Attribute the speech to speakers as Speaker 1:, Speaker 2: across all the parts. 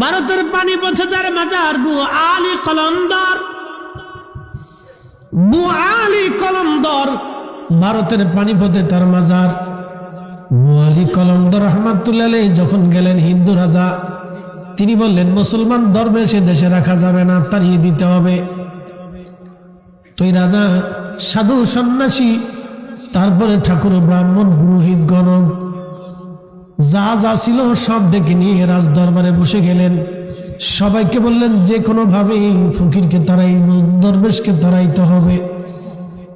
Speaker 1: ভারতের পানিপথে তার মাজার বু আলী কলমদর ভারতের পানিপথে তার মাজার। বু আলী কলমদর রহমাতুল্লাহ আলাইহি যখন গেলেন হিন্দু রাজা, তিনি বললেন মুসলমান দরবেশে দেশে রাখা যাবে না, তাড়িয়ে দিতে হবে। তুই রাজা সাধু সন্ন্যাসী তারপরে ঠাকুর ব্রাহ্মণ পুরোহিত গণ যা যা ছিল সব ডেকে নিয়ে রাজ দরবারে বসে গেলেন। সবাইকে বললেন যে কোনো ভাবেই ফকিরকে তারাই দরবেশকে তাড়াইতে হবে।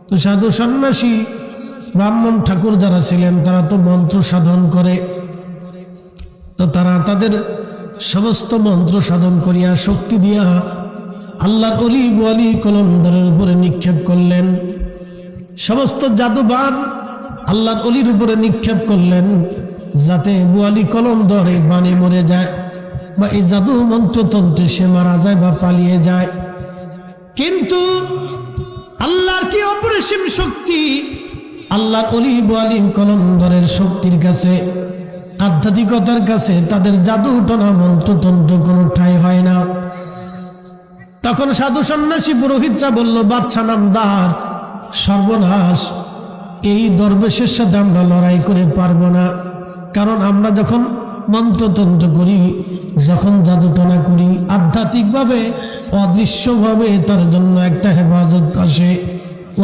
Speaker 1: তো সাধু সন্ন্যাসী ব্রাহ্মণ ঠাকুর যারা ছিলেন তারা তো মন্ত্র সাধন করে, তো তারা তাদের সমস্ত মন্ত্র সাধন করিয়া শক্তি দিয়া আল্লাহর অলি বু আলী কলমদরের উপরে নিক্ষেপ করলেন। সমস্ত জাদুবান আল্লাহর অলির উপরে নিক্ষেপ করলেন যাতে বু আলী কলমদর এই বানে মরে যায় বা এই জাদু মন্ত্রতন্ত্রে সে মারা যায় বা পালিয়ে যায়। কিন্তু আল্লাহর কি অপরিসীম শক্তি! আল্লাহর অলি বু আলী কলমদরের শক্তির কাছে, আধ্যাত্মিকতার কাছে তাদের জাদু টনা মন্ত্রতন্ত্র কোনো ঠাঁই হয় না। তখন সাধু সন্ন্যাসী পুরোহিতরা বলল, বাদশা নামদার, সর্বনাশ, এই দরবেশের সাথে আমরা লড়াই করে পারবো না, কারণ আমরা যখন মন্ত্রতন্ত্র করি, যখন জাদুটনা করি, আধ্যাত্মিকভাবে অদৃশ্যভাবে তার জন্য একটা হেফাজত আসে,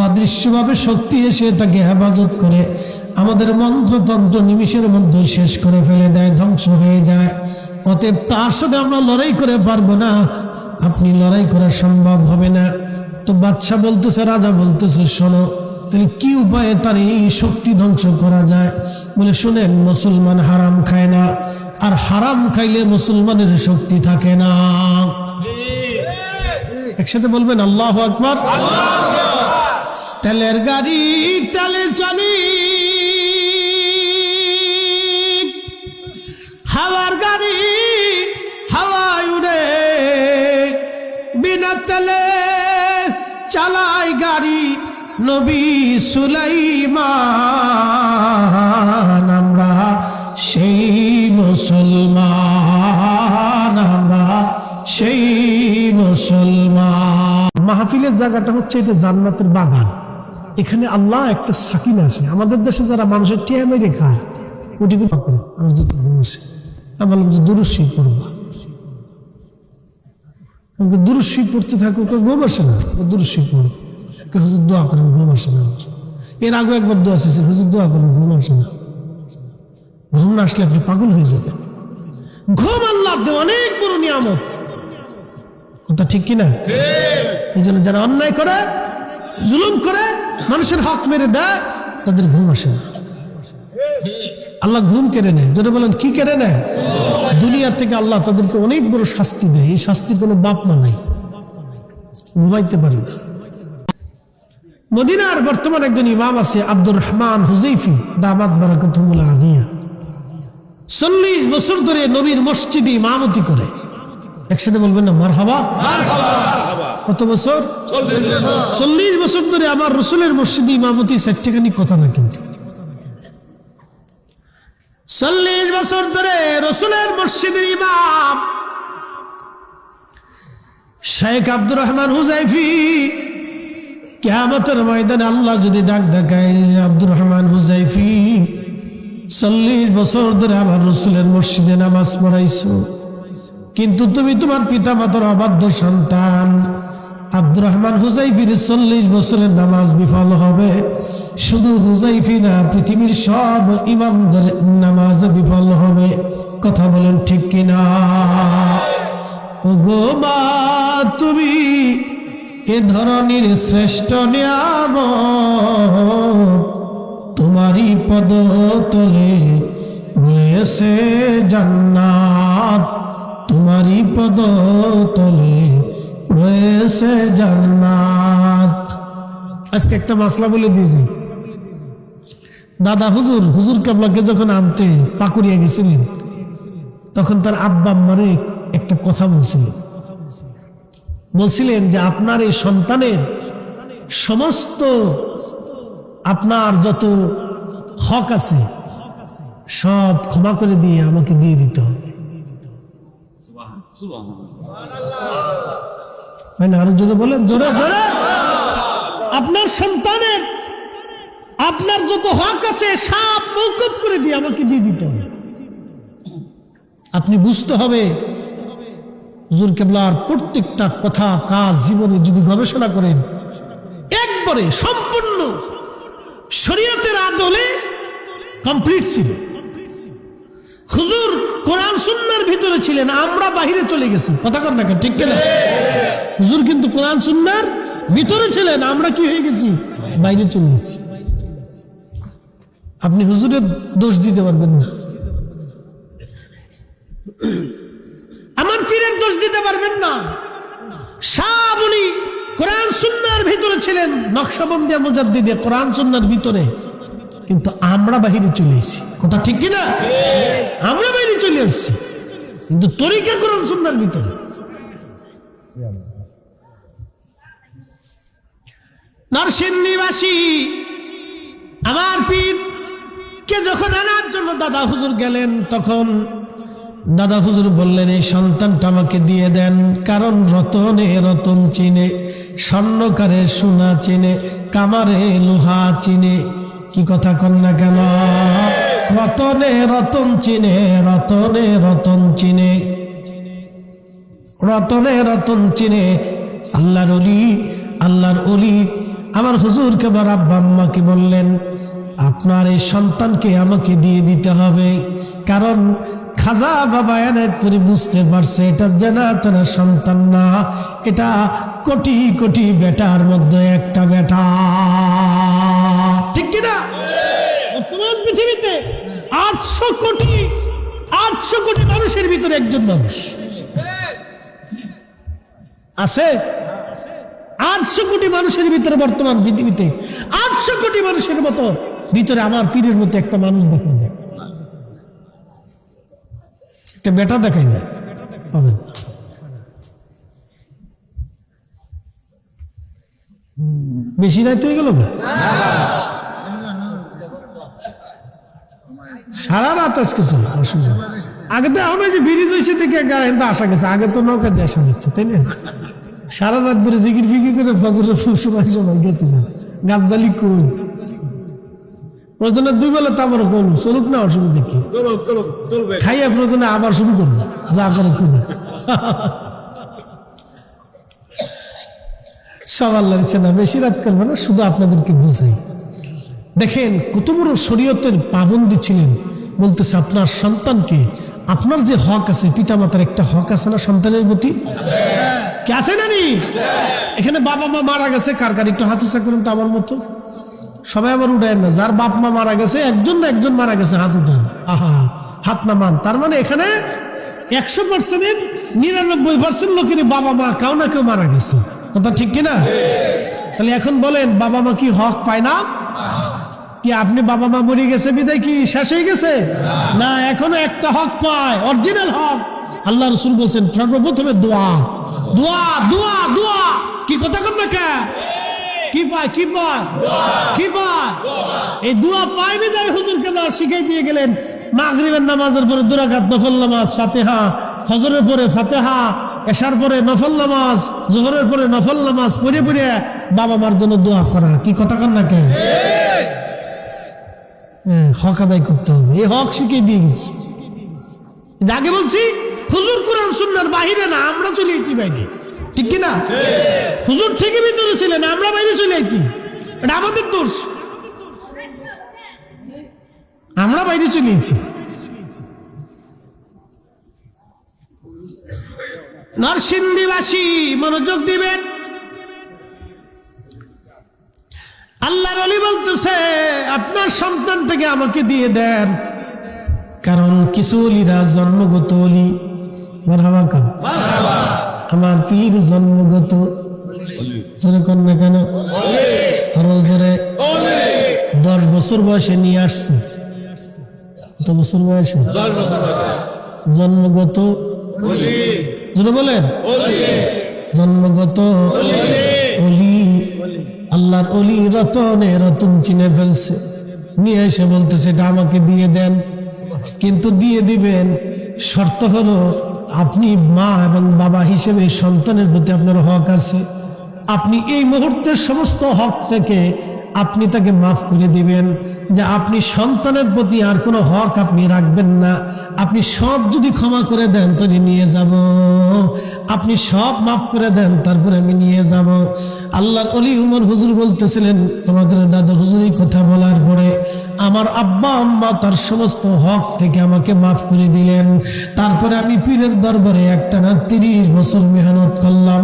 Speaker 1: অদৃশ্যভাবে শক্তি এসে তাকে হেফাজত করে আমাদের মন্ত্রতন্ত্র নিমিষের মধ্যে শেষ করে ফেলে দেয়, ধ্বংস হয়ে যায়। অতএব তার সাথে আমরা লড়াই করে পারবো না, আপনি লড়াই করা সম্ভব হবে না। তো বাদশা বলতেছে, রাজা বলতেছে, শোনো তাহলে কি উপায়ে তার এই শক্তি ধ্বংস করা যায়? বলে, শুনেন, মুসলমান হারাম খায় না, আর হারাম খাইলে মুসলমানের শক্তি থাকে না। একসাথে বলবেন আল্লাহু আকবার। তেলের গাড়ি তেলে চলি, হাওয়ার গাড়ি হাওয়ায় উড়ে, বিনা তেলে চালাই গাড়ি নবী সুলাইমান। আমরা সেই মুসলমান, আমরা সেই মুসলমান। মাহফিলের জায়গাটা হচ্ছে এটা জান্নাতের বাগান। এখানে আল্লাহ একটা সাকিনা আসে। আমাদের দেশে যারা মানুষের টিয়া মেরে খায়, ওটি করে আমরা যত ঘুম আসে, আমরা দুরূদ শরীফ পড়বা, দুরূদ শরীফ পড়তে থাকো, ঘুম আসে না, দুরূদ শরীফ পড়ো, হুজুর দোয়া করেন, ঘুম আসে না। এর আগে একবার দোয়া এসেছে, হুজুর দোয়া করেন, ঘুম আসে না। ঘুম না আসলে আপনি পাগল হয়ে যাবেন। ঘুম আল্লাহর দেওয়া অনেক বড় নিয়ামত, কথা ঠিক কিনা? এই জন্য যারা অন্যায় করে, জুলুম করে, মানুষের হক মেরে দেয়, তাদের ঘুম আসে না। আল্লাহ ঘুম কেড়ে নেয়। যদি বলেন কি কেড়ে নেয়? দুনিয়া থেকে আল্লাহ তাদেরকে অনেক বড় শাস্তি দেয়। এই শাস্তির কোনো বাপ মা নাই, ঘুমাইতে পারে না। মদিনার বর্তমান একজন ইমাম আছে, আব্দুর রহমান হুযাইফি দামাত বারাকাতুহুল্লাহ আলিয়া। 40 বছর ধরে নবীর মসজিদে ইমামতি করে। একসাথে বলবেন না মারহাবা। কত বছর? 40 বছর ধরে আমার রসুলের মসজিদে ইমামতি। সেট্টেখানি কথা না, কিন্তু 40 বছর ধরে রসুলের মসজিদের ইমাম শেখ আব্দুর রহমান হুযাইফি। কিয়ামতের ময়দানে আল্লাহ যদি ডাক দেখায়, আব্দুর রহমান হুযাইফি 40 বছর ধরে আমার রসুলের মসজিদে নামাজ পড়াইছো, কিন্তু তুমি তোমার পিতা মাতার অবাধ্য সন্তান। আব্দুর রহমান হুযাইফির 40 বছরের নামাজ বিফল হবে। শুধু হুযাইফি না, পৃথিবীর সব ইমামদের নামাজ বিফল হবে। কথা বলেন ঠিক কিনা? ওগো মা, তুমি এ ধরনের শ্রেষ্ঠ নিয়ামত, তোমারই পদতলে রয়েছে জান্নাত, তোমারই পদতলে রয়েছে জান্নাত। আজকে একটা মাসলা বলে দিয়েছি। দাদা হুজুর কেবলাকে যখন আনতে পাকুড়িয়া গেছিলেন, তখন তার আব্বা আম্মারে একটা কথা বলছিলেন যে আপনার এই সন্তানের সমস্ত আপনার যত হক আছে সব ক্ষমা করে দিয়ে আমাকে দিয়ে দিতে হবে। আরো জোরে বলেন, জোরে জোরে। আপনার সন্তানের আপনার যত হক আছে সব মওকুফ করে দিয়ে আমাকে দিয়ে দিতে হবে। আপনি বুঝতে হবে হুজুর কেবলার প্রত্যেকটা কথা কাজ জীবনে যদি গবেষণা করেন একবারে সম্পূর্ণ শরীয়তের আদলে কমপ্লিট ছিল। হুজুর কোরআন সুন্নাহর ভিতরে ছিলেন, আমরা বাহিরে চলে গেছি, কথা কর না কেন, ঠিক কিনা? হুজুর কিন্তু কোরআন সুন্নাহর ভিতরে ছিলেন, আমরা কি হয়ে গেছি? বাইরে চলে গেছি। আপনি হুজুরের দোষ দিতে পারবেন না, আমার পীরের দোষ দিতে পারবেন না। সব উনি কোরআন সুন্নাহর ভিতরে ছিলেন, নকশবন্দিয়া মুজাদ্দিদে কোরআন সুন্নাহর ভিতরে, কিন্তু আমরা বাহিরে চলে এসেছি, কথা ঠিক কিনা? আমরা বাইরে চলে আসছি, কিন্তু তরিকা কোরআন সুন্নাহর ভিতরে। নরসিংদীবাসী আমার পীর কে যখন আনার জন্য দাদা হুজুর গেলেন, তখন দাদা হুজুর বললেন এই সন্তানটা আমাকে দিয়ে দেন, কারণ রতনে রতন চিনে, স্বর্ণকারে সোনা চিনে, কামারে লোহা চিনে। কি কথা কন না কেন? রতনে রতন চিনে, রতনে রতন চিনে, রতনে রতন চিনে। আল্লাহর ওলি, আল্লাহর ওলি আমার হুজুর কেবল আব্বা আম্মাকে বললেন আপনার এই সন্তানকে আমাকে দিয়ে দিতে হবে, কারণ খাজা বাবা এনায়েতপুরি বুঝতে পারছে এটা জানাতেনা সন্তান না, এটা কোটি কোটি বেটার মধ্যে একটা বেটা, ঠিক কিনা? বর্তমান পৃথিবীতে 800 কোটি মানুষের ভিতরে একজন মানুষ আছে। 800 কোটি মানুষের ভিতরে বর্তমান পৃথিবীতে 800 কোটি মানুষের মতো ভিতরে আমার পীরের মতো একটা মানুষ দেখা যায়, একটা বেটা দেখাই যায়, পাবেন না। বেশি রাত হয়ে গেল না? সারা রাত আজকে চলো, অসুবিধা। আগে তো আমরা যে ব্রিজ হয়েছে দেখে আসা গেছে, আগে তো নৌকা দিয়ে আসা যাচ্ছে, তাই না? সারা রাত ধরে জিকির ফিকির করে ফজরের সময় গেছিলাম। গাছজালি কই প্রয়োজনে 2 বেলা তারপর করুন, চলুক না, অসুবিধা দেখি খাইয়া প্রয়োজনে আবার শুরু করবো, যা করে খুদা সব আল্লাহ ইচ্ছা না। বেশি রাত করবো না, শুধু আপনাদেরকে বুঝাই। দেখেন কত বড় শরীয়তের পাবন্দি ছিলেন। বলতেছে আপনার সন্তানকে, আপনার যে হক আছে, পিতামাতার একটা হক আছে না সন্তানের প্রতি, কি আছে না? এখানে বাবা মা মারা গেছে, কার কার একটু হাত উঁচা করুন তো আমার মতো, সবাই আবার উঠায় না। যার বাপ মা মারা গেছে, একজন না একজন মারা গেছে, হাত উঠান। আহা, হাত না মান, তার মানে এখানে 100%-এর 99% লোকেরই বাবা মা কেউ না কেউ মারা গেছে, কথা ঠিক কিনা? তাহলে এখন বলেন বাবা মা কি হক পায় না? কি আপনি বাবা মা মরে গেছে বিদায় কি শেষ হয়ে গেছে? না, এখনো একটা হক পায়, অরিজিনাল হক। আল্লাহ রাসূল বলছেন সর্বপ্রথমে দোয়া, দোয়া, দোয়া, দোয়া। কি কথা কর না কে? কি পায়? কি পায়? কি পায়? এই দোয়া পায় বিদায় হুজুর কেন শিখাই দিয়ে গেলেন। মাগরিবের নামাজের পরে 2 রাকাত নফল নামাজ, ফাতিহা, ফজরের পরে ফাতিহা, এশার পরে নফল নামাজ, যোহরের পরে নফল নামাজ পড়ে পড়ে বাবা মার জন্য দোয়া করা। কি কথা কর না কে? হক আদায় করতে হবে, এই হক শিখিয়ে দিয়ে গেছি। যাকে বলছি হুজুর কোরআন সুন্নাহর বাহিরে না, আমরা চলে এসেছি বাইরে, ঠিক কিনা? হুজুর ঠিকই ভিতরে ছিলেন, আমরা বাইরে চলে এসেছি, এটা আমাদের দোষ, আমরা বাইরে চলে এসেছি। নরসিংদীবাসী মনোযোগ দিবেন। আল্লাহর ওলি বলতেছে আপনার সন্তানটাকে আমাকে দিয়ে দেন, কারণ কিছু ওলিরা জন্মগত ওলি। মারহাবা কান, আমার পীর জন্মগত, জোরে কন না কেন? আরো জোরে। 10 বছর বয়সে নিয়ে আসছে। কত বছর বয়সে? 10 বছর জন্মগত ওলি, জোরে বলেন। জন্মগত ওলি, আল্লাহর ওলি রতনে রতন চিনে ফেলছে, নিয়ে এসে বলতেছে এটা আমাকে দিয়ে দেন, কিন্তু দিয়ে দিবেন শর্ত হলো আপনি মা এবং বাবা হিসেবে সন্তানের প্রতি আপনার হক আছে, আপনি এই মুহূর্তের সমস্ত হক থেকে আপনি তাকে মাফ করে দিবেন, যে আপনি সন্তানের প্রতি আর কোনো হক আপনি রাখবেন না। আপনি সব যদি ক্ষমা করে দেন তাহলে নিয়ে যাব, আপনি সব মাফ করে দেন তারপরে আমি নিয়ে যাব। আল্লাহর ওলি উমর হুজুর বলতেছিলেন, তোমাদের দাদা হুজুর এই কথা বলার পরে আমার আব্বা আম্মা তার সমস্ত হক থেকে আমাকে মাফ করে দিলেন। তারপরে আমি পীরের দরবারে একটানা 30 বছর মেহনত করলাম,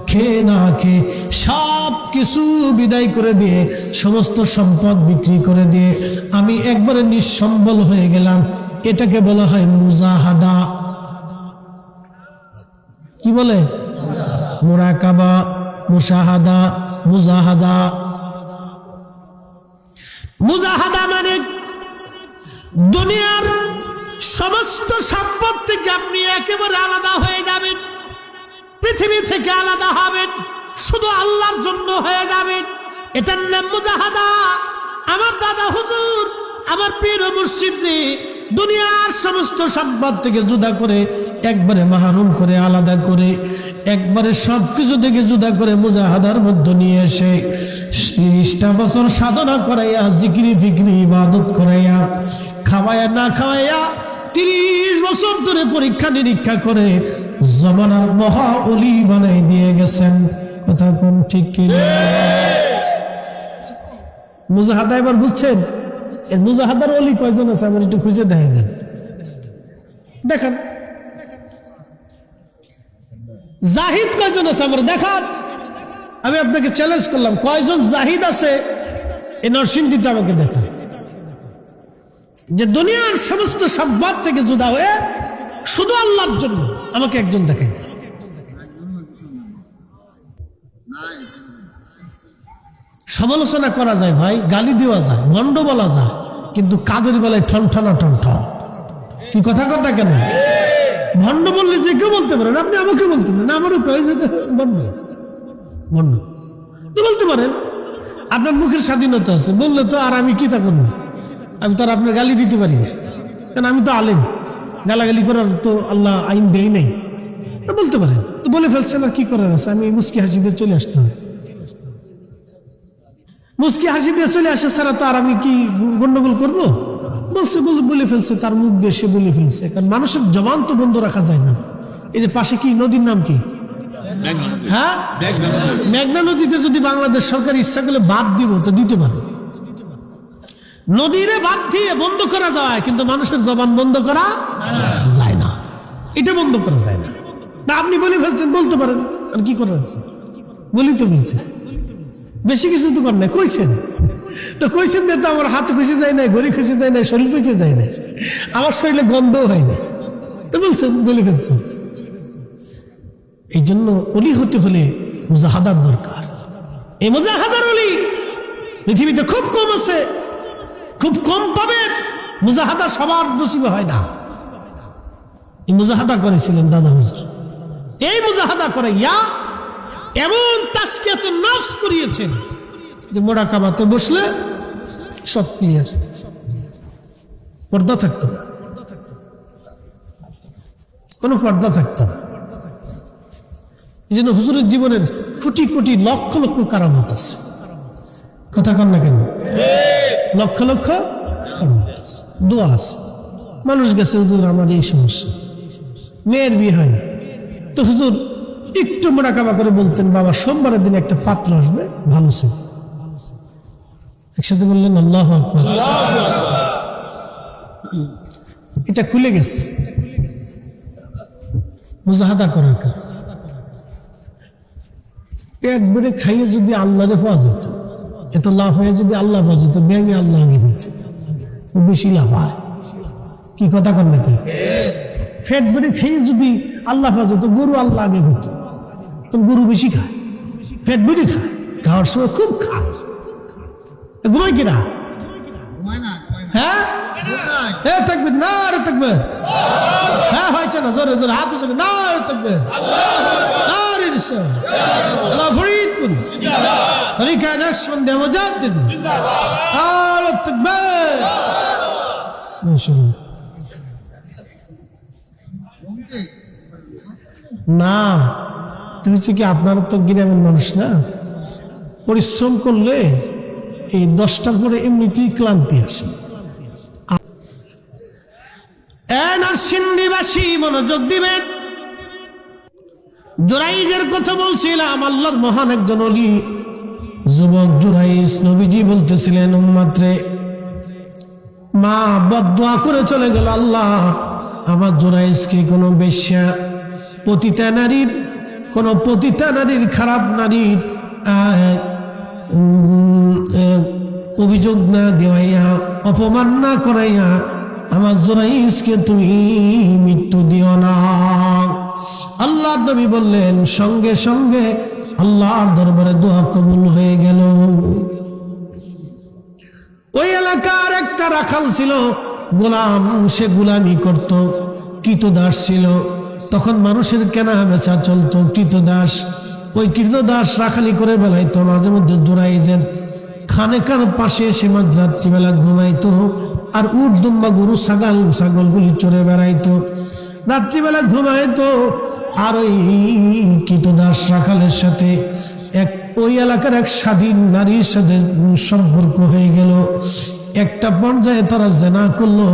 Speaker 1: খেয়ে না খেয়ে সব কিছু বিদায় করে দিয়ে, সমস্ত সম্পদ বিক্রি করে দিয়ে আমি একবারে নিঃসম্বল হয়ে গেলাম। এটাকে বলা হয় মুজাহাদা। কি বলে? মুরাকাবা, মুশাহাদা, মুজাহাদা। মুজাহাদা মানে দুনিয়ার সমস্ত সম্পদ থেকে আপনি একেবারে আলাদা হয়ে যাবেন, পৃথিবী থেকে আলাদা হবেন, শুধু আল্লাহর জন্য হয়ে যাবেন। এটার নাম মুজাহাদা। আমার দাদা হুজুর, আমার পীর ও মুর্শিদরে দুনিয়ার সমস্ত সম্পদ থেকে জুদা করে, একবারে মাহরুম করে, আলাদা করে, একবারে সব কিছু থেকে জুদা করে মুজাহাদার মধ্যে নিয়ে এসে 30টা বছর সাধনা করাইয়া, জিকিরি ফিকিরি ইবাদত করাইয়া, খাওয়াইয়া না খাওয়াইয়া 30 বছর ধরে পরীক্ষা নিরীক্ষা করে জমানার মহা ওলি বানাই দিয়ে গেছেন। কথা কোন ঠিক কি? মুজাহাদা এবার বুঝছেন? মুজাহাদার ওলি কয়জন আছে আমার একটু খুঁজে দেখাই দেন, দেখেন। জাহিদ কয়জন আছে আমার দেখান। আমি আপনাকে চ্যালেঞ্জ করলাম, কয়জন জাহিদ আছে এই নরসিংদীতে আমাকে দেখান, যে দুনিয়ার সমস্ত সম্পদ থেকে জুদা হয়ে শুধু আল্লাহর জন্য। আমাকে একজন দেখাই দেন। সমালোচনা করা যায় ভাই, গালি দেওয়া যায়, ভণ্ড বলা যায়, কিন্তু কাজের বেলায় ঠনঠনা ঠনঠন। কি কথা কথা কেন? ভণ্ড বললে যে কেউ বলতে পারেন, আপনি আমাকে বলতে পারেন, আমারও কয়ে যেতে ভণ্ড ভণ্ড তো বলতে পারেন। আপনার মুখের স্বাধীনতা আছে, বললে তো আর আমি কি তা করবো? আমি তো আর আপনার গালি দিতে পারি না, কারণ আমি তো আলেম। গালাগালি করার তো আল্লাহ আইন দেই নাই। বলতে পারেন, তো বলে ফেলছেন, আর কি করার আছে? আমি মুস্কি হাসি দিয়ে চলে আসতে হবে। মুস্কি হাসি দিয়ে চলে আসে ছাড়া তো আর আমি কি গন্ডগোল করবো? বলছে, বলে ফেলছে, তার মুখ দিয়ে সে বলে ফেলছে। কারণ মানুষের জবান তো বন্ধ রাখা যায় না। এই যে পাশে কি নদীর নাম কি? হ্যাঁ, মেঘনা নদীতে যদি বাংলাদেশ সরকার ইচ্ছা করলে বাদ দিব তো দিতে পারে। নদীরে বাদ দিয়ে বন্ধ করা যায়, কিন্তু মানুষের জবান বন্ধ করা যায় না। এটা বন্ধ করা যায় না। তা আপনি বলে ফেলছেন, বলতে পারেন, আর কি করার আছে? বলি তো ফেলছে, বেশি কিছু তো কর নাই, কইছেন তো কইছেন যে তো আমার হাত খুশি যায় নাই, ঘড়ি খুশি যায় নাই, শরীর খুশি যায় নাই, আমার শরীরে গন্ধও হয় না, তো বলছেন, বলে ফেলছেন। এই জন্য অলি হতে হলে মুজাহাদার দরকার। এই মুজাহাদার অলি পৃথিবীতে খুব কম আছে, খুব কম পাবেন। মুজাহাদা সবার নসিবে হয় না। এই মুজাহাদা করেছিলেন দাদা হুজুর। এই মুজাহাদা করে এমন তাসকিয়াতুন নফস করিয়েছেন যে মুরাকাবাতে বসলে সব ক্লিয়ার, পর্দা থাকতো না, কোনো পর্দা থাকতো না। এই জন্য হুজুরের জীবনের কোটি কোটি লক্ষ লক্ষ কারামত আছে। কথা কন না কেন? লক্ষ লক্ষ দোয়া আছে। মানুষ গেছে, হুজুর আমার এই সমস্যা, মেয়ের বিয়ে হয় না, তো হুজুর একটু মুরাকাবা করে বলতেন, বাবা সোমবারের দিন একটা পাত্র আসবে, ভালো ছিল। একসাথে বললেন আল্লাহু আকবার। এটা খুলে গেছে মুজাহাদা করার কাজ। পেট বেড়ে খাইয়ে যদি আল্লাহরে পাওয়া যেত, এত লাভ হয়ে যদি আল্লাহ পাওয়া যেত, ব্যাঙে আল্লাহ আগে হইত, বেশি লাভ হয়। কি কথা কর নাকি? পেট বেড়ে খেয়ে যদি আল্লাহ পাওয়া যেত, গরু আল্লাহ আগে হইত, গরু বেশি খায়, পেট বেড়ে খায়, খাওয়ার সময় খুব খায়। ঘুমাই কিনা? হ্যাঁ, থাকবে না রে, থাকবে। হ্যাঁ, হয়েছে না, জোরে জোরে হাত হচ্ছে না রে, থাকবে। আল্লাহ ফরিদপুর তরিকা নকশবন্দি মুজাদ্দিদ আর তাকবীর। মাশাআল্লাহ। না, তুমি হচ্ছে কি, আপনারা তো গ্রামের মানুষ না, পরিশ্রম করলে এই 10টার পরে এমনিতেই ক্লান্তি আসে। নরসিংদীবাসী মনোযোগ দিবেন, জুরাইজের কথা বলছিলাম। আল্লাহর মহান একজন ওলি যুবক জুরাইজ, নবীজি বলতেছিলেন উম্মতরে, মা বদদুয়া করে চলে গেল, আল্লাহ আমার জুরাইজকে কোনো বেশ্যা, পতিতা নারীর, কোন পতিতা নারীর, খারাপ নারীর অভিযোগ না দেওয়াইয়া, অপমান না করাইয়া আমার জুরাইজকে তুমি মৃত্যু দিও না। আল্লাহর নবী বললেন, সঙ্গে সঙ্গে আল্লাহর দরবারে দোয়া কবুল হয়ে গেল। ওই এলাকার একটা রাখাল ছিল, গোলাম, সে গোলামি করত, কৃতদাস ছিল। তখন মানুষের কেনা বেচা চলতো, কৃতদাস। ওই কৃতদাস রাখালি করে বেলাইতো, মাঝে মধ্যে জুরাইজের খানেকার পাশে এসে রাত্রিবেলা ঘুমাইতো, আর উট দুম্বা গরু ছাগলগুলি চড়ে বেড়াইতো, রাত্রিবেলা ঘুমাইতো। আর ওই কৃতদাস রাখালের সাথে ওই এলাকার এক স্বাধীন নারীর সাথে সম্পর্ক হয়ে গেল। একটা পর্যায়ে তারা জেনা করলো,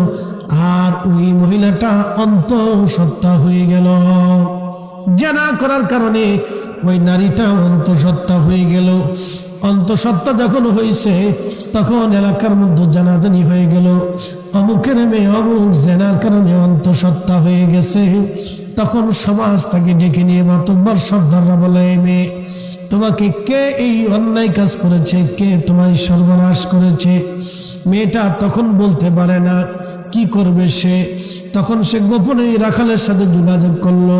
Speaker 1: আর ওই মহিলাটা অন্তঃসত্ত্বা হয়ে গেল। জেনা করার কারণে ওই নারীটা অন্তঃসত্ত্বা হয়ে গেল। অন্তঃসত্ত্বা যখন হয়েছে, তখন এলাকার মধ্যে জানাজানি হয়ে গেল, অমুকের মেয়ে অমুক জেনার কারণে অন্তঃসত্ত্বা হয়ে গেছে। তখন সমাজ তাকে ডেকে নিয়ে মাতব্বর সর্দাররা বলে, মেয়ে তোমাকে কে এই অন্যায় কাজ করেছে, কে তোমায় সর্বনাশ করেছে? মেয়েটা তখন বলতে পারে না, কি করবে সে? তখন সে গোপনে রাখালের সাথে যোগাযোগ করলো,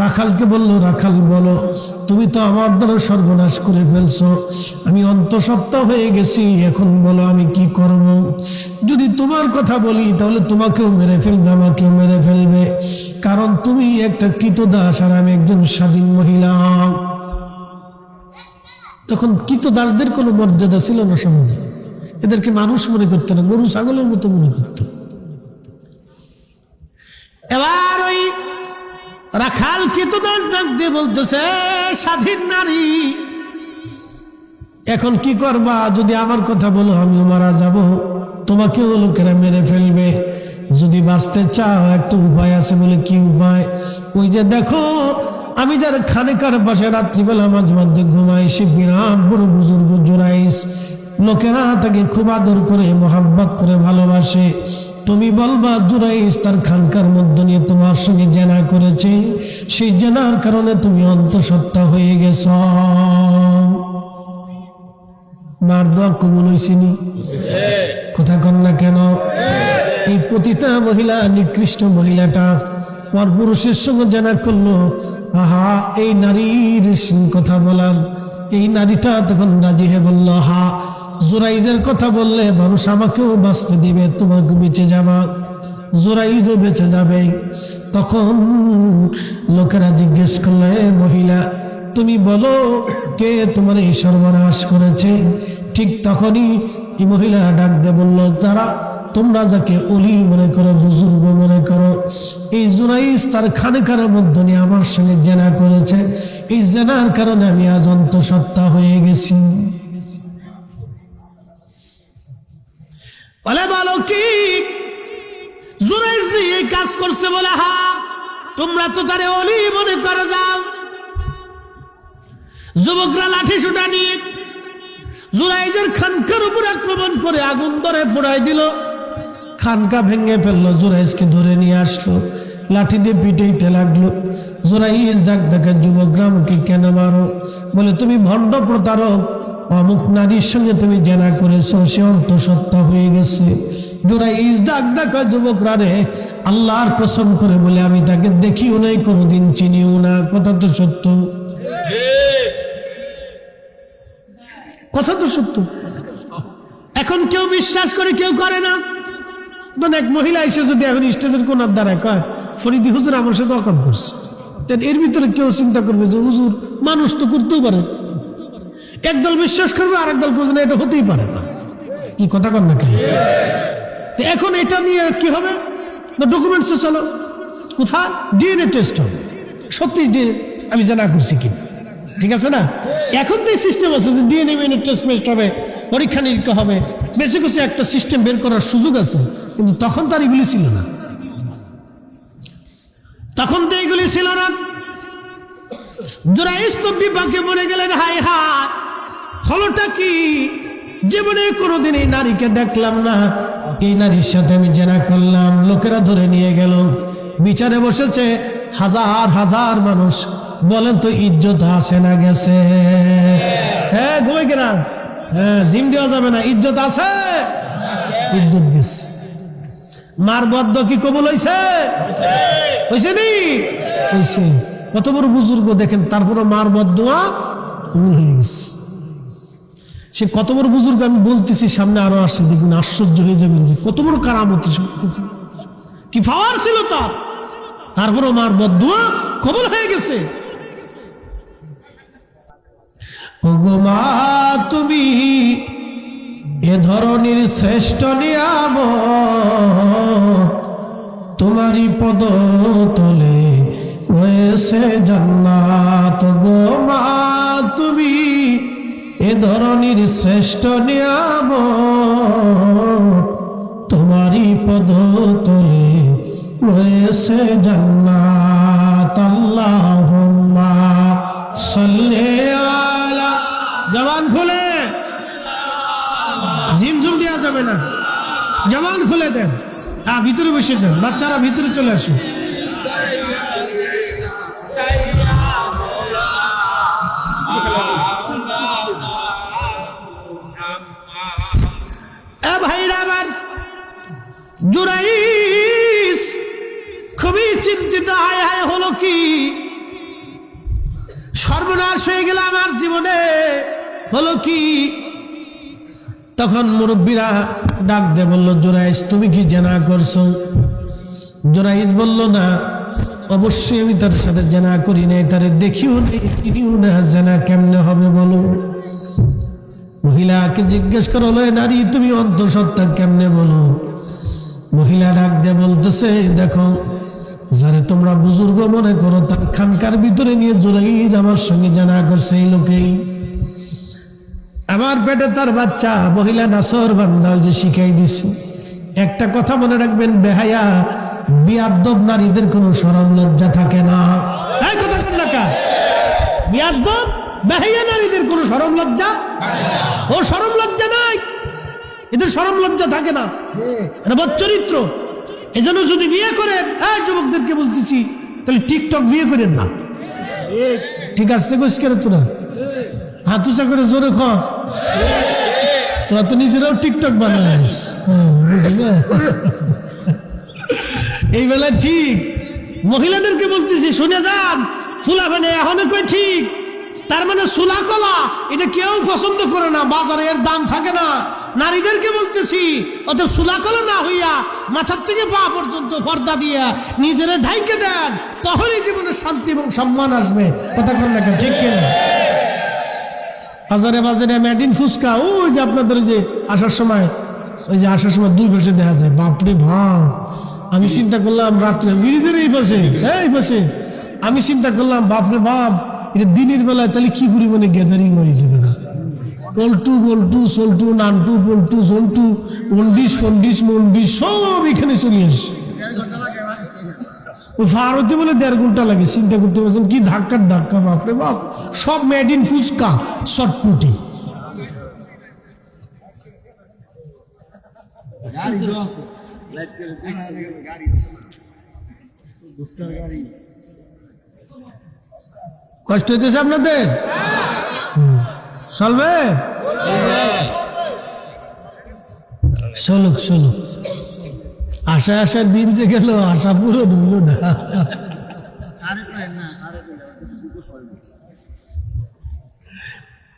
Speaker 1: রাখালকে বলল, রাখাল বলো, তুমি তো আমার দ্বারা সর্বনাশ করে ফেলছো, আমি অন্তঃসত্ত্বা হয়ে গেছি, এখন বলো আমি কি করব? যদি তোমার কথা বলি তাহলে তোমাকেও মেরে ফেলবে, আমাকেও মেরে ফেলবে, কারণ তুমি একটা কৃতদাস আর আমি একজন স্বাধীন মহিলা। তখন কৃতদাসদের কোনো মর্যাদা ছিল না সমাজে, এদেরকে মানুষ মনে করতো না, গরু ছাগলের মতো মনে করতো। এবার ওই রাখাল কৃতদাস ডাক দিয়ে বলতেছে, স্বাধীন নারী, এখন কি করবা? যদি আমার কথা বলো আমিও মারা যাব, তোমাকেও লোকেরা মেরে ফেলবে। যদি বাঁচতে চাও একটা উপায় আছে। বলে কি উপায়? ওই যে দেখো, আমি যার খানেকার পাশে রাত্রিবেলা মাঝে মধ্যে ঘুমাই, সে বিরাট বড় বুজুর্গ জুরাইজ, লোকেরা তাকে খুব আদর করে, মোহাব্বত করে ভালোবাসে। তুমি বলবা জুরাইজ তার খানকার মধ্যে নিয়ে তোমার সঙ্গে জেনা করেছে, সেই জেনার কারণে তুমি অন্তঃসত্ত্বা হয়ে গেছ। মার দোয়া কবুল হইছিনি? কথা কন না কেন? এই পতিতা মহিলা, নিকৃষ্ট মহিলাটা পরপুরুষের সঙ্গে জেনা করলো। আহা, এই নারীর কথা বলার, এই নারীটা তখন রাজি হয়ে বলল, হা, জুরাইজের কথা বললে মানুষ আমাকেও বাঁচতে দিবে, তোমাকে বেঁচে যাবা, জুরাইজও বেঁচে যাবে। তখন লোকেরা জিজ্ঞেস করলে, মহিলা তুমি বলো, কে তোমার এই সর্বনাশ করেছে? ঠিক তখনই এই মহিলা ডাক দিয়ে বলল, যারা তোমরা যাকে অলি মনে করো, বুজুর্গ মনে করো, এই জুরাইজ তার খানেকার মধ্যে নিয়ে আমার সঙ্গে জেনা করেছে, এই জেনার কারণে আমি আজ অন্তঃসত্ত্বা হয়ে গেছি। বলে, বলো কি জুরাইজ নিয়ে এই কাজ করছে? বলে, হা, তোমরা তো তারে অলি মনে করে যাও। যুবকরা লাঠি সুটা নিয়ে জুরাইজের খানকার উপর আক্রমণ করে আগুন ধরে পোড়াই দিল, খানকা ভেঙে ফেললো, জুরাইজকে ধরে নিয়ে আসলো, লাঠি দিয়ে পিটাইতে লাগলো। জুরাইজ ডাক ডাকে, যুবকরা আমাকে কেন মারো? বলে, তুমি ভণ্ড প্রতারক, অমুক নারীর সঙ্গে তুমি জেনা করেছো, সে অন্তঃসত্ত্বা হয়ে গেছে। জুরাইজ ডাক ডাকা, যুবকরা রে, আল্লাহর কসম করে বলে আমি তাকে দেখিও নাই, কোনোদিন চিনিও না। কথা তো সত্য, কথা তো সত্য। এখন কেউ বিশ্বাস করে, কেউ করে না। এক মহিলা এসে যদি এখন স্টেজের কোনার দ্বারায় কয়, ফরিদি হুজুর আমার সাথে অকাম করছে, এর ভিতরে কেউ চিন্তা করবে যে হুজুর মানুষ তো করতেও পারে। একদল বিশ্বাস করবে, আরেক দল করবে না, এটা হতেই পারে না। কি কথা কর না কেন? এখন এটা নিয়ে কি হবে? না ডকুমেন্টসে চলো, কোথায় ডিএনএ টেস্ট হবে, সত্যি যে আমি জানা করছি কিনা, ঠিক আছে না? এখন তো এই সিস্টেম আছে যে ডিএনএ টেস্ট হবে, পরীক্ষা নিরীক্ষা হবে, বেশি কিছু একটা সিস্টেম বের করার সুযোগ আছে। কিন্তু তখন তার এগুলি ছিল না, তখন তো এগুলি ছিল না। জুরাইজ তো বিপাকে পড়ে গেলেন, হায় হায় হলোটা কি, জীবনে কোনোদিন এই নারীকে দেখলাম না, এই নারীর সাথে আমি জেনা করলাম, লোকেরা ধরে নিয়ে গেল, বিচারে বসেছে হাজার হাজার মানুষ। বলেন তো ইজ্জত আছে না গেছে? হ্যাঁ, ঘুমাই কেনা, হ্যাঁ, জিম দেওয়া যাবে না, ইজ্জত আছে, ইজ্জত গেছে। মার বদ্ধ কি কবুল হয়েছে? হয়েছে নি? হয়েছে। কত বড় বুজুর্গ দেখেন, তারপরে মার বদদোয়া কবুল হয়ে গেছে। সে কত বড় বুজুর্গ আমি বলতেছি, সামনে আরো আসছে, দেখুন আশ্চর্য হয়ে যাবেন যে কত বড় কারামতি করতেছে, কি পাওয়ার ছিল তার। তারপরে মার বদদোয়া কবুল হয়ে গেছে। ওগো মা, তুমি এ ধরনের শ্রেষ্ঠ নিয়ামত, তোমারই পদ তলে রয়েছে জান্নাত। গো মা, তুমি এ ধরনের শ্রেষ্ঠ নিয়ামত, তোমারই পদ তলে রয়েছে জান্নাত। আল্লাহুম্মা সাল্লি আলা, জবান খুলে, ঝিমঝুম দেওয়া যাবে না, জবান খুলে দেন। হ্যাঁ, ভিতরে বসে দেন, বাচ্চারা ভিতরে চলে আসুন। ভাইরা আমার, জুরাইজ খুবই চিন্তিত, হায় হায় হলো কি, সর্বনাশ হয়ে গেল আমার জীবনে, হলো কি। তখন মুরব্বীরা ডাক দে বলল, জুরাইজ তুমি কি জেনা করছো? জুরাইজ বলল, না, অবশ্যই আমি তার সাথে জেনা করি নাই, তারে দেখিও নেই, চিনিও না, জেনা কেমনে হবে বলো? মহিলাকে জিজ্ঞেস করো, নারী তুমি অন্তঃসত্ত্বা কেমনে বলো? মহিলা ডাক দিয়ে বলতেছে, দেখো, যারে তোমরা বুজুর্গ মনে করো, তার খানকার ভিতরে নিয়ে জুরাইজ আমার সঙ্গে জানা করছে, এই লোকেই আমার পেটে তার বাচ্চা। মহিলা নাসর বান্দা যে শিখাই দিছে। একটা কথা মনে রাখবেন, বেহায়া বিয়াদ্দব নারীদের কোনো শরম লজ্জা থাকে না। এই কথা কোন লেখা? বিয়াদ্দব বেহায়া নারীদের কোনো শরম লজ্জা, ও শরম লজ্জা নাই, এদের শরম লজ্জা থাকে না, এটা বচ্চরিত্র। এজন্য যদি বিয়ে করেন, যুবকদেরকে বলতেছি, তাহলে টিকটক বিয়ে করেন না। ঠিক আছে, করে তোরা হাত উঁচা করে জোরে খ, তোরা তো নিজেরাও টিকটক বানাস, এই বেলা ঠিক। মহিলাদেরকে বলতেছি, শুনে যান, ফুলা মানে এখন কই ঠিক, তার মানে সুলা কলা এটা কেউ পছন্দ করে না, বাজারে এর দাম থাকে না। নারীদেরকে বলতেছি, অত সুলা কলা না হইয়া মাথার থেকে পা পর্যন্ত পর্দা দিয়া নিজেরা ঢাইকে দেন, তখনই জীবনের শান্তি এবং সম্মান আসবে। কথা কন না, ঠিক কিনা? বাজারে বাজারে মেডিন ফুচকা, ওই যে আপনাদের যে আসার সময়, ওই যে আসার সময় দুই পাশে দেখা যায়, বাপরে বাপ। আমি চিন্তা করলাম রাত্রে ব্রিজের এই পাশে আমি চিন্তা করলাম, বাপরে বাপ, এটা দিনের বেলায় তাহলে কি পরিমাণে গ্যাদারিং হয়ে যাবে না? পল্টু বল্টু সল্টু নান্টু পল্টু সল্টু মন্ডিস ফন্ডিস মন্ডিস সব এখানে চলে আসে। ফার হতে বলে 1.5 ঘন্টা লাগে। চিন্তা করতে পারছেন কি ধাক্কার ধাক্কা, বাপরে বাপ, সব মেড ইন ফুচকা চটপুটি। কষ্ট হইতেছে আপনাদের? চলবে, চলুক চলুক। আশা দিন যে গেল, আশা পূরণ হইল না।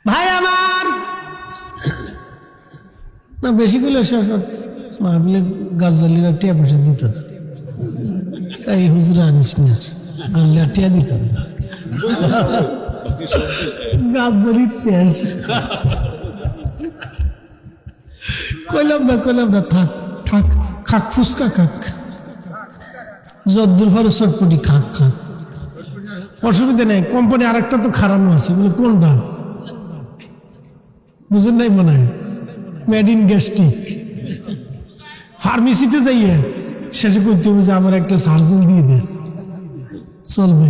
Speaker 1: ভাই আমার, না বেশি করলে মাহফিলে গাছালিরা টিয়া পয়সা দিত না, এই হুজরা আনিস না, আনলে টিয়া দিতাম না, গাছালি শেষ। কইলাম না, থাক খাক, ফুচকা খাক, যদ্দুর ভালো চটপটি খাক। অসুবিধা নেই, কোম্পানি আরেকটা তো খারাপ আছে। বলে কোনটা? বুঝেন নাই মনে হয়, মেড ইন গ্যাস্ট্রিক। ফার্মেসিতে যাইয়ে শেষে করতে হবে যে আমার একটা সার্জেল দিয়ে দে, চলবে,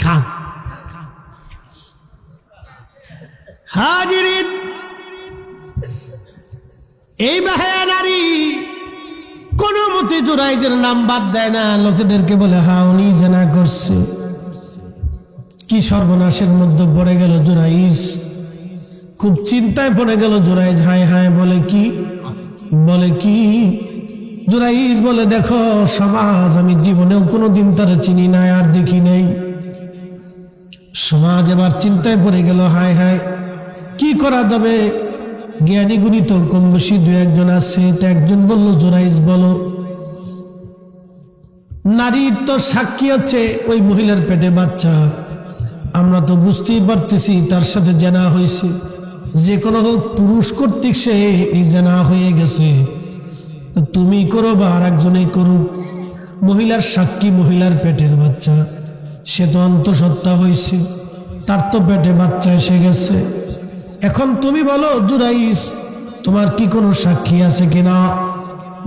Speaker 1: খাক। হাজিরিন, এই বাহায়া নারী কোন মতে জুরাইজের নাম বাদ দেয় না, লোকেদেরকে বলে হ্যাঁ উনি জেনা করছে। কি সর্বনাশের মধ্যে পড়ে গেল জুরাইজ, খুব চিন্তায় পড়ে গেল জুরাইজ। হায় হায়, বলে কি? বলে কি? জুরাইজ বলে দেখো সমাজ, আমি জীবনেও কোনোদিন তারা চিনি নাই আর দেখি নাই। সমাজ এবার চিন্তায় পড়ে গেল, হায় হায় কি করা যাবে? জ্ঞানী গুণী তো কম বেশি দু একজন আছে। তো একজন বলল, জুরাইজ বলো, নারীর তো সাক্ষী হচ্ছে ওই মহিলার পেটে বাচ্চা, আমরা তো বুঝতেই পারতেছি তার সাথে জেনা হয়েছে, যে কোনো হোক পুরুষ কর্তৃক সে এই জেনা হয়ে গেছে। তুমি করো বা আর একজনেই করুক, মহিলার সাক্ষী মহিলার পেটের বাচ্চা, সে তো অন্তঃসত্ত্বা হয়েছে, তার তো পেটে বাচ্চা এসে গেছে। এখন তুমি বলো জুরাইজ, তোমার কি কোনো সাক্ষী আছে কিনা?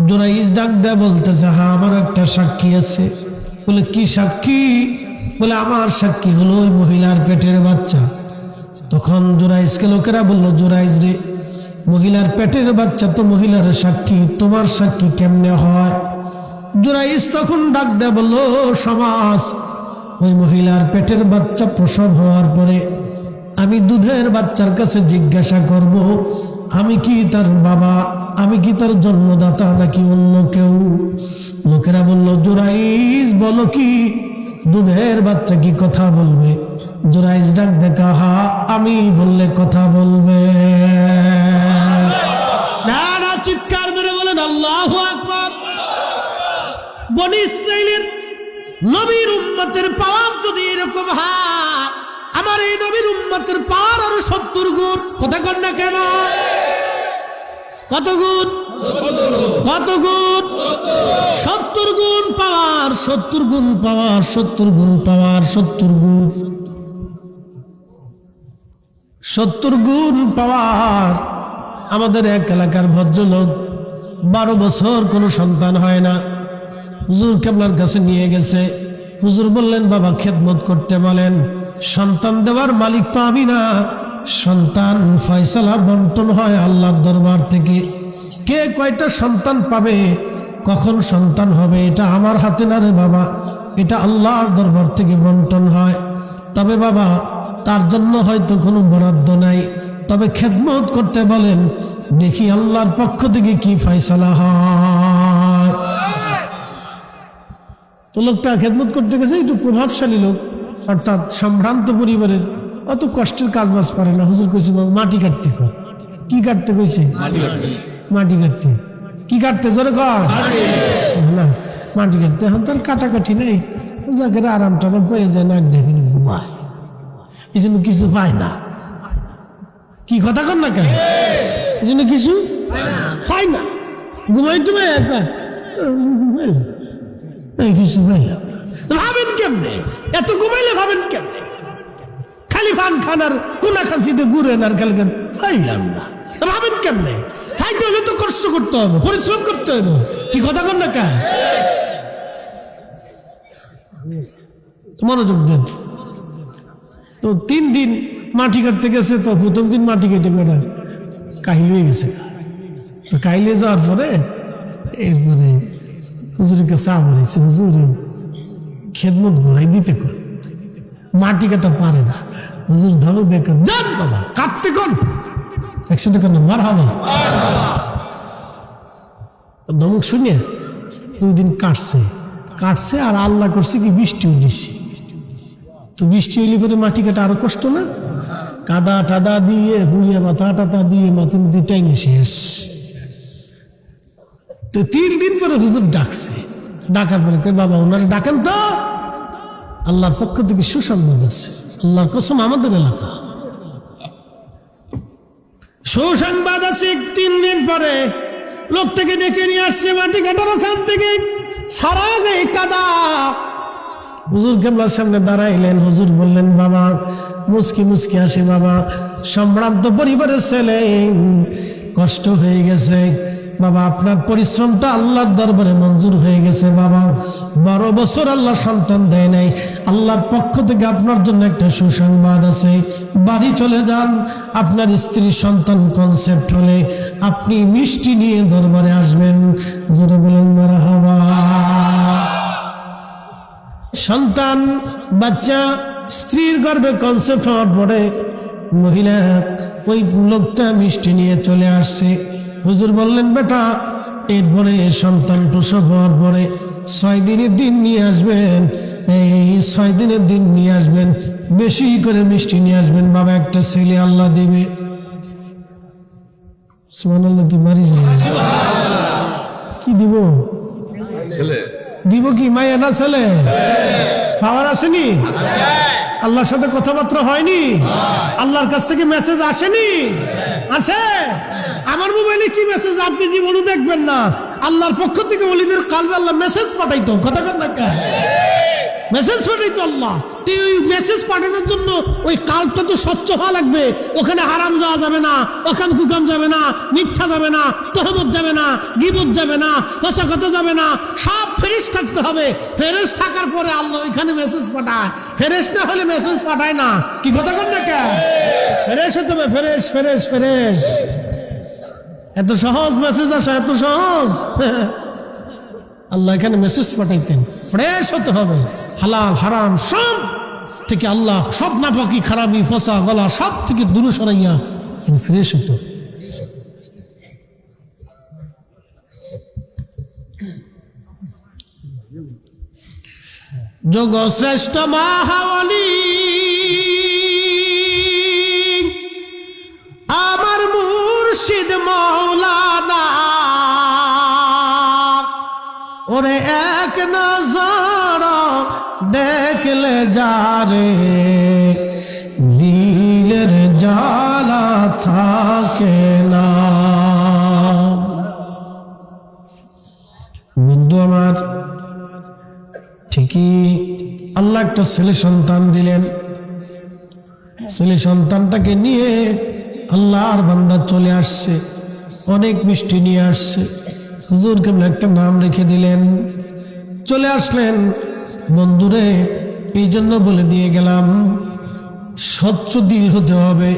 Speaker 1: জুরাইজ ডাক দেয় বলতেছে, হ্যাঁ আমার একটা সাক্ষী আছে। বলে কি সাক্ষী? বলে আমার সাক্ষী হলো ওই মহিলার পেটের বাচ্চা। তখন জুরাইজকে লোকেরা বলল, জুরাইজ রে, মহিলার পেটের বাচ্চা তো মহিলার সাক্ষী, তোমার সাক্ষী কেমনে হয়? জুরাইজ তখন ডাক দেয় বলল, সমাজ, ওই মহিলার পেটের বাচ্চা প্রসব হওয়ার পরে আমি দুধের বাচ্চার কাছে জিজ্ঞাসা করব, আমি কি তার বাবা, আমি কি তার জন্মদাতা নাকি অন্য কেউ? লোকেরা বলল, জুরাইজ বলো কি, দুধের বাচ্চা কি কথা বলবে? জুরাইজ ডাক দেখা, হা আমি বললে কথা বলবে। না না, চিৎকার মেরে বলেন আল্লাহু আকবার। বনি ইসরাইলের নবীর উম্মতের পাওয়ার যদি এরকম হয়, আমার এই নবীর উম্মতের পাওয়ার আরো 70 গুণ। কথা কন না কেন? কত গুণ? কত গুণ? 70 গুণ পাওয়ার, 70 গুণ পাওয়ার, 70 গুণ পাওয়ার, 70 গুণ, 70 গুণ পাওয়ার। আমাদের এক এলাকার ভদ্রলোক 12 বছর কোনো সন্তান হয় না, হুজুর কেবলার কাছে নিয়ে গেছে। হুজুর বললেন, বাবা খেদমত করতে বলেন, সন্তান দেওয়ার মালিক তো আমি না, সন্তান ফয়সালা বন্টন হয় আল্লাহর দরবার থেকে। কে কয়টা সন্তান পাবে, কখন সন্তান হবে, এটা আমার হাতে না রে বাবা, এটা আল্লাহর দরবার থেকে বন্টন হয়। তবে বাবা তার জন্য হয়তো কোনো বরাদ্দ নাই, তবে খেদমত করতে বলেন, দেখি আল্লাহর পক্ষ থেকে কি ফয়সালা হয়। তো লোকটা খেদমত করতে গেছে, একটু প্রভাবশালী লোক, অর্থাৎ সম্ভ্রান্ত পরিবারের, অত কষ্টের কাজ বাজ পারে না। হুজুর কইছে মাটি কাটতে কর। কি কাটতে কইছে? মাটি কাটতে। কি কাটতে? জোরে কর না, মাটি কাটতে। এখন তার কাটাকাটি নেই, যাকে আরাম টারাম পেয়ে যায়, নাক ডেকে ঘুমায়, এই জন্য কিছু পায় না। কি কথা কর না কেন? এই জন্য কিছু পায় না, ঘুমাই টুমাই একবার কিছু পাইলাম। ভাবেন কেমনে এত ঘুমাইলে? ভাবেন কেমনে? খালি পান খান আর কোনা খাঁচিতে ঘুরেন আর খালি খান, পাইলাম না। ভাবেন কেমনে? খাইতে হলে তো কষ্ট করতে হবে, পরিশ্রম করতে হবে। কি কথা কর না কে? মনোযোগ দেন। তো 3 দিন মাটি কাটতে গেছে, তো প্রথম দিন মাটি কেটে বেড়া কাহিল হয়ে গেছে। তো কাহিলে যাওয়ার পরে এরপরে হুজুরের কাছে বলেছে, হুজুর খেদমত ঘুরাই দিতে কর, মাটি কাটা পারে না। হুজুর ধমক দেখ, যান বাবা কাটতে কর, একসাথে কর না, মার হাবা। ধমক শুনে 2 দিন কাটছে আর আল্লাহ করছে কি বৃষ্টিও দিচ্ছে। তো বৃষ্টি হইলে পরে মাটি কাটা আরো কষ্ট না? কাদা টাদা দিয়ে হুলিয়া মাথা টাতা দিয়ে মাথা মধ্যে টাইমে শেষ। তো 3 দিন পরে হুজুর ডাকছে, ডাকার পরে কই, বাবা ওনারা ডাকেন তো, আল্লাহর পক্ষ থেকে সুসংবাদ আছে। আল্লাহর কসম, আমাদের এলাকা সুসংবাদ আছে। 3 দিন পরে লোকটাকে ডেকে নিয়ে আসছে মাটি কাটার ওখান থেকে, সারা গায়ে কাদা, হুজুর কেবলার সামনে দাঁড়াইলেন। হুজুর বললেন, বাবা, মুস্কি মুস্কি আসে, বাবা, সম্ভ্রান্ত পরিবারের ছেলে, কষ্ট হয়ে গেছে বাবা, আপনার পরিশ্রমটা আল্লাহর দরবারে মঞ্জুর হয়ে গেছে বাবা। 12 বছর আল্লাহ সন্তান দেয় নাই, আল্লাহর পক্ষ থেকে আপনার জন্য একটা সুসংবাদ আছে। বাড়ি চলে যান, আপনার স্ত্রীর সন্তান কনসেপ্ট হলে আপনি মিষ্টি নিয়ে দরবারে আসবেন। জোরে বলেন মারহাবা। সন্তান, বাচ্চা স্ত্রীর গর্ভে কনসেপ্ট হওয়ার পরে মহিলা, ওই লোকটা মিষ্টি নিয়ে চলে আসছে। হুজুর বললেন, বেটা, এরপরে সন্তান প্রসব হওয়ার পরে 6 দিনের দিন নিয়ে আসবেন, এই 6 দিনের দিন নিয়ে আসবেন, বেশি করে মিষ্টি নিয়ে আসবেন বাবা, একটা ছেলে আল্লাহ দেবে। সুবহানাল্লাহ। কি মারি যায়, কি দিব,
Speaker 2: ছেলে
Speaker 1: দিব কি, মায়া না ছেলে? পাওয়ার আসেনি? আল্লাহর সাথে কথাবার্তা হয়নি? আল্লাহর কাছ থেকে মেসেজ আসেনি? আসে। আমার মোবাইলে কি মেসেজ আপনি জীবনে দেখবেন না। আল্লাহর পক্ষ থেকে ওলিদের কালবে আল্লাহ মেসেজ পাঠাইতো, কথা কর না, মেসেজ পাঠাইতো আল্লাহ। ওই মেসেজ পাঠানোর জন্য ওই কালটা তো স্বচ্ছ হওয়া লাগবে। ওখানে হারাম যাওয়া যাবে না, ওখান কুকাম যাবে না, মিথ্যা যাবে না, তহমত যাবে না, গীবত যাবে না, পচা কথা যাবে না, সব ফেরেশ থাকতে হবে। ফেরেশ থাকার পরে আল্লাহ ওইখানে মেসেজ পাঠায়। ফেরেশ না হলে মেসেজ পাঠায় না। কি কথা কর না, ফেরেশ হতে হবে, ফেরেশ ফেরেশ ফেরেশ। এত সহজ মেসেজ আসা, এত সহজ। আল্লাহ এখানে মেসেজ পাঠাইতেন, ফ্রেশ হতে হবে, হালাল হারাম সব থেকে, আল্লাহ সব নাপাকি খারাপি ফসা গলা সব থেকে দূরে সরাইয়া ফ্রেশ হতো। যোগ শ্রেষ্ঠ মাহাওয়ালি আমার মুর্শিদ মাওলানা, ওরে এক নজর দেখলে যারে দিলের জ্বালা থাকে না। বন্ধু আমার, ঠিকই আল্লাহ একটা ছেলে সন্তান দিলেন। ছেলে সন্তানটাকে নিয়ে আল্লাহর বান্দা চলে আসছে, অনেক মিষ্টি নিয়ে আসছে। হুজুর কেবল একটা নাম রেখে দিলেন, চলে আসলেন। বন্ধুরে, এই জন্য বলে দিয়ে গেলাম, স্বচ্ছ দিল হতে হবে।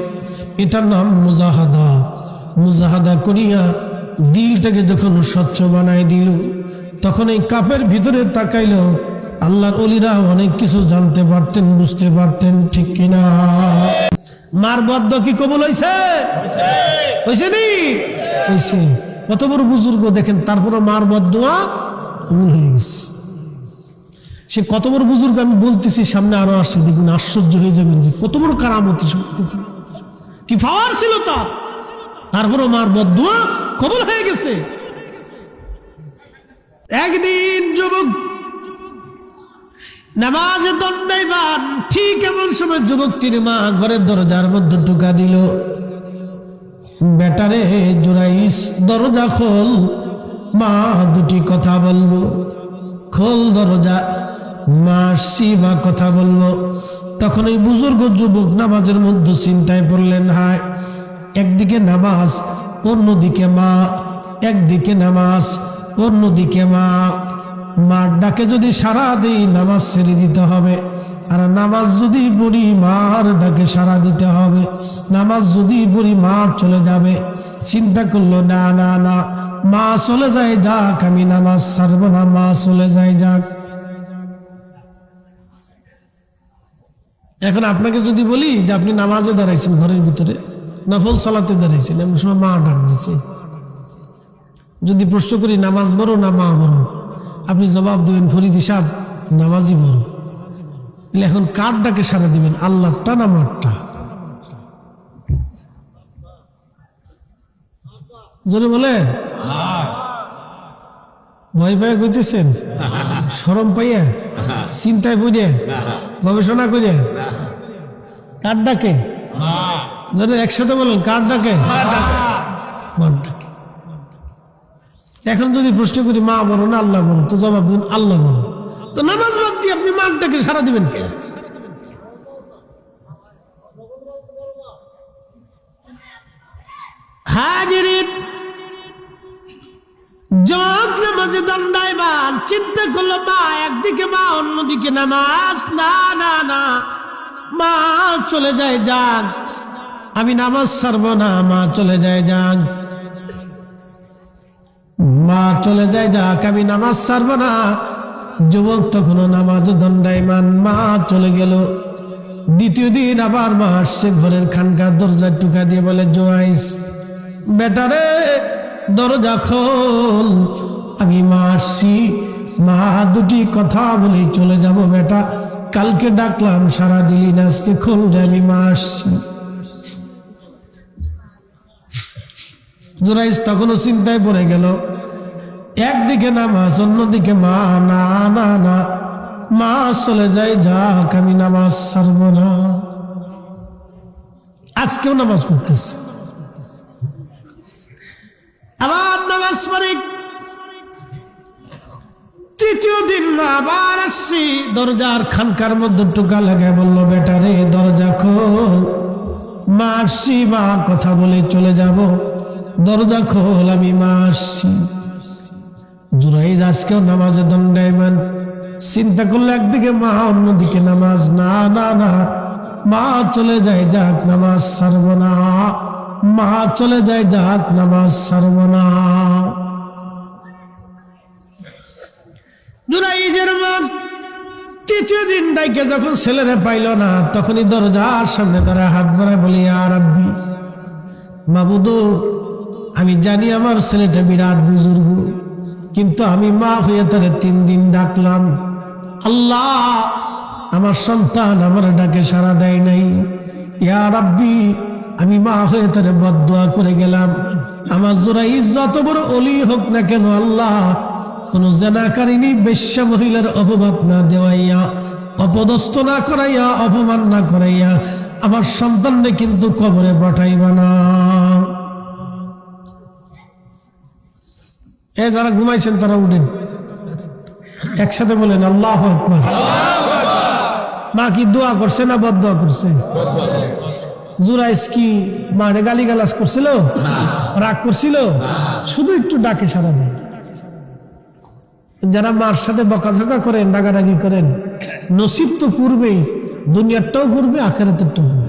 Speaker 1: এটার নাম মুজাহাদা। মুজাহাদা করিয়া দিলটাকে যখন স্বচ্ছ বানাই দিল, তখন এই কাপের ভিতরে তাকাইল, আল্লাহর ওলিরা অনেক কিছু জানতে পারতেন, বুঝতে পারতেন, ঠিক কিনা? মার বদ্ধ কি কবুল হয়েছে? হয়েছে নি? হয়েছে। কত বড় বুজুর্গ দেখেন, তারপরে মার বদদুয়া কবুল হয়ে গেছে। সে কত বড় বুজুর্গ আমি বলতেছি, সামনে আরো আসে, দেখুন আশ্চর্য হয়ে যাবেন যে কত বড় কারামত, কি পাওয়ার ছিল তার। তারপরে মার বদদুয়া কবুল হয়ে গেছে। একদিন যুবক নামাজে দণ্ডায়মান, ঠিক এমন সময় যুবকটির মা ঘরের দরজার মধ্যে ঢুকা দিল, বেটারে জুরাইস দরজা খোল, মা দুটি কথা বলবো। খোল দরজা, মা আসছি, মা কথা বলবো। তখন এই বুজুর্গ যুবক নামাজের মধ্যে চিন্তায় পড়লেন, হায়, একদিকে নামাজ, অন্যদিকে মা, একদিকে নামাজ, অন্যদিকে মা। মার ডাকে যদি সারা দিই, নামাজ ছেড়ে দিতে হবে। আর নামাজ যদি পড়ি, মার ডাকে সারা দিতে হবে। নামাজ যদি পড়ি, মা চলে যাবে। চিন্তা করলো, না না না, মা চলে যায় যাক, আমি নামাজ ছাড়বো না, মা চলে যায় যাক। এখন আপনাকে যদি বলি যে আপনি নামাজে দাঁড়াইছেন, ঘরের ভিতরে নফল সালাতে দাঁড়াইছেন, এমন সময় মা ডাক দিচ্ছে, যদি প্রশ্ন করি নামাজ বড় না মা বড়, আপনি জবাব দেবেন ফরিদি সাহেব নামাজি বড়। তাহলে এখন কার ডাকে সারা দিবেন, আল্লাহটা না মারটা? জোরে বলেন। ভয় পাইয়া কইতেছেন, শরম পাইয়া, চিন্তায় পড়িয়া, গবেষণা করিয়া? কার ডাকে? একসাথে বলেন, কার ডাকে? মার ডাকে। এখন যদি প্রশ্ন করি মা বড় না আল্লাহ বড়, তো জবাব দিন আল্লাহ বড়। তো নামাজ বাদ দিয়ে আপনি মাঠটাকে সারা দিবেন কে? হাজিরিন, যুবক নামাজে দণ্ডায়মান, চিন্তা করলো মা একদিকে মা অন্যদিকে নামাজ, না না না, মা চলে যায় যাক, আমি নামাজ ছাড়বো না, মা চলে যায় যাক, মা চলে যায় যাক, আমি নামাজ ছাড়বো না। যুবক তখনও নামাজে দণ্ডায়মান, মা চলে গেল। দ্বিতীয় দিন আবার মা আসছে, ঘরের খানকার দরজার টুকা দিয়ে বলে, জোয়াইস বেটারে দরজা খোল, আমি মা আসছি, মা দুটি কথা বলে চলে যাব বেটা, কালকে ডাকলাম সারা দিলি না, আজকে খোল রে, আমি মা আসছি। জোরাইস তখনও চিন্তায় পড়ে গেল, একদিকে নামাজ অন্যদিকে মা, না না না, মা চলে যায় যাক, আমি নামাজ ছাড়ব না। আজকেও নামাজ পড়তেছে, আবার নামাজ পড়ি। তৃতীয় দিন আবার আসছি, দরজার খানকার মধ্যে টুকা লাগে, বললো বেটারে দরজা খোল, মা আসছি, মা কথা বলে চলে যাব, দরজা খোল, আমি মা আসছি। জুরাইজ আজকেও নামাজে দণ্ডায়মান, চিন্তা করলে একদিকে মা অন্যদিকে নামাজ, না না না, মা চলে যায় যাক, নামাজ ছাড়ব না, মা চলে যায় যাক, নামাজ ছাড়ব না। জুরাইজের মা তৃতীয় দিন ডাইকে যখন ছেলেরা পাইল না, তখনই দরজার সামনে দাঁড়ায় হাত বাড়ায় বলি, ইয়া রাব্বি, মাবুদ, আমি জানি আমার ছেলেটা বিরাট বুজুর্গ, কিন্তু আমি মা হয়ে তারে 3 দিন ডাকলাম, আল্লাহ আমার সন্তান আমার ডাকে সাড়া দেয় নাই, ইয়া রাব্বি, আমি মা হয়ে তারে বদদুয়া করে গেলাম, আমার জোরাইজ যত বড় ওলি হোক না কেন, আল্লাহ কোন জেনাকারিনী বেশ্যা মহিলার অপবাদ না দেওয়াইয়া, অপদস্থ না করাইয়া, অপমান না করাইয়া আমার সন্তানকে কিন্তু কবরে পাঠাইবা না। যারা ঘুমাইছেন তারা উঠেন, একসাথে বলেন আল্লাহু আকবার। মা কি দোয়া করছে না বদদুয়া করছে? জুরাইস কি মারে গালিগালাজ করছিল, রাগ করছিল? শুধু একটু ডাকে সারা দেয়। যারা মার সাথে বকাঝকা করেন, রাগারাগি করেন, নসিব তো পূর্বেই, দুনিয়ারটাও পূর্বে, আখিরাতেরটাও পূর্বে।